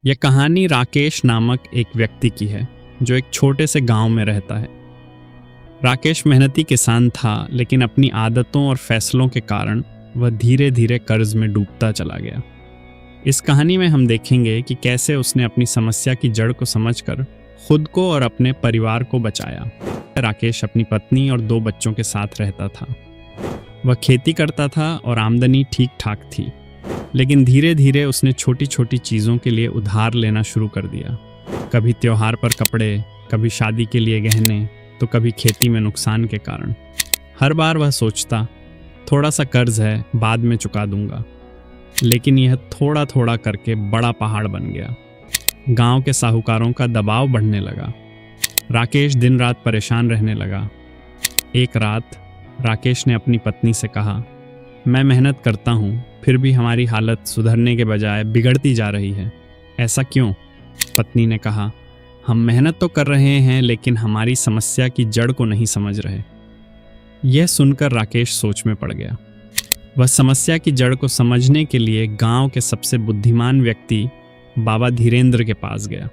यह कहानी राकेश नामक एक व्यक्ति की है जो एक छोटे से गांव में रहता है। राकेश मेहनती किसान था, लेकिन अपनी आदतों और फैसलों के कारण वह धीरे धीरे कर्ज में डूबता चला गया। इस कहानी में हम देखेंगे कि कैसे उसने अपनी समस्या की जड़ को समझकर खुद को और अपने परिवार को बचाया। राकेश अपनी पत्नी और 2 बच्चों के साथ रहता था। वह खेती करता था और आमदनी ठीक ठाक थी, लेकिन धीरे धीरे उसने छोटी छोटी चीज़ों के लिए उधार लेना शुरू कर दिया। कभी त्योहार पर कपड़े, कभी शादी के लिए गहने, तो कभी खेती में नुकसान के कारण। हर बार वह सोचता, थोड़ा सा कर्ज है, बाद में चुका दूंगा, लेकिन यह थोड़ा थोड़ा करके बड़ा पहाड़ बन गया। गांव के साहूकारों का दबाव बढ़ने लगा। राकेश दिन रात परेशान रहने लगा। एक रात राकेश ने अपनी पत्नी से कहा, मैं मेहनत करता हूँ, फिर भी हमारी हालत सुधरने के बजाय बिगड़ती जा रही है। ऐसा क्यों? पत्नी ने कहा, हम मेहनत तो कर रहे हैं, लेकिन हमारी समस्या की जड़ को नहीं समझ रहे। यह सुनकर राकेश सोच में पड़ गया। वह समस्या की जड़ को समझने के लिए गांव के सबसे बुद्धिमान व्यक्ति बाबा धीरेंद्र के पास गया।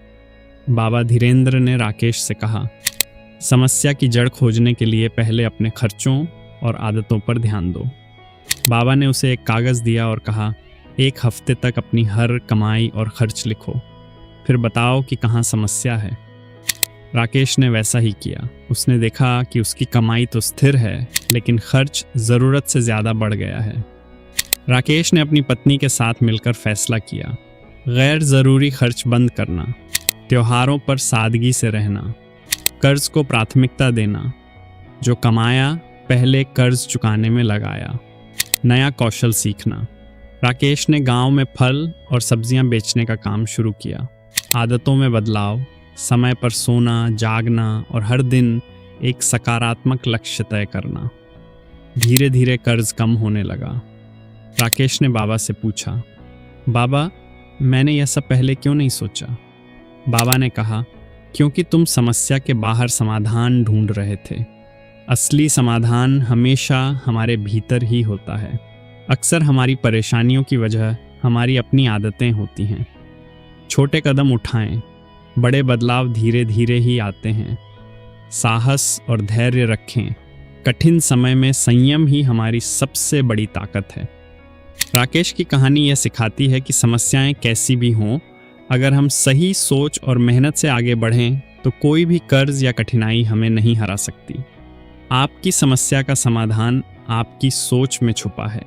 बाबा धीरेंद्र ने राकेश से कहा, समस्या की जड़ खोजने के लिए पहले अपने खर्चों और आदतों पर ध्यान दो। बाबा ने उसे एक कागज़ दिया और कहा, 1 हफ्ते तक अपनी हर कमाई और खर्च लिखो, फिर बताओ कि कहाँ समस्या है। राकेश ने वैसा ही किया। उसने देखा कि उसकी कमाई तो स्थिर है, लेकिन खर्च ज़रूरत से ज़्यादा बढ़ गया है। राकेश ने अपनी पत्नी के साथ मिलकर फैसला किया, गैर ज़रूरी खर्च बंद करना, त्योहारों पर सादगी से रहना, कर्ज को प्राथमिकता देना। जो कमाया पहले कर्ज चुकाने में लगाया। नया कौशल सीखना। राकेश ने गांव में फल और सब्जियां बेचने का काम शुरू किया। आदतों में बदलाव, समय पर सोना, जागना और हर दिन एक सकारात्मक लक्ष्य तय करना। धीरे धीरे कर्ज कम होने लगा। राकेश ने बाबा से पूछा, बाबा, मैंने यह सब पहले क्यों नहीं सोचा? बाबा ने कहा, क्योंकि तुम समस्या के बाहर समाधान ढूंढ रहे थे। असली समाधान हमेशा हमारे भीतर ही होता है। अक्सर हमारी परेशानियों की वजह हमारी अपनी आदतें होती हैं। छोटे कदम उठाएं, बड़े बदलाव धीरे धीरे ही आते हैं। साहस और धैर्य रखें। कठिन समय में संयम ही हमारी सबसे बड़ी ताकत है। राकेश की कहानी यह सिखाती है कि समस्याएं कैसी भी हों, अगर हम सही सोच और मेहनत से आगे बढ़ें तो कोई भी कर्ज या कठिनाई हमें नहीं हरा सकती। आपकी समस्या का समाधान आपकी सोच में छुपा है।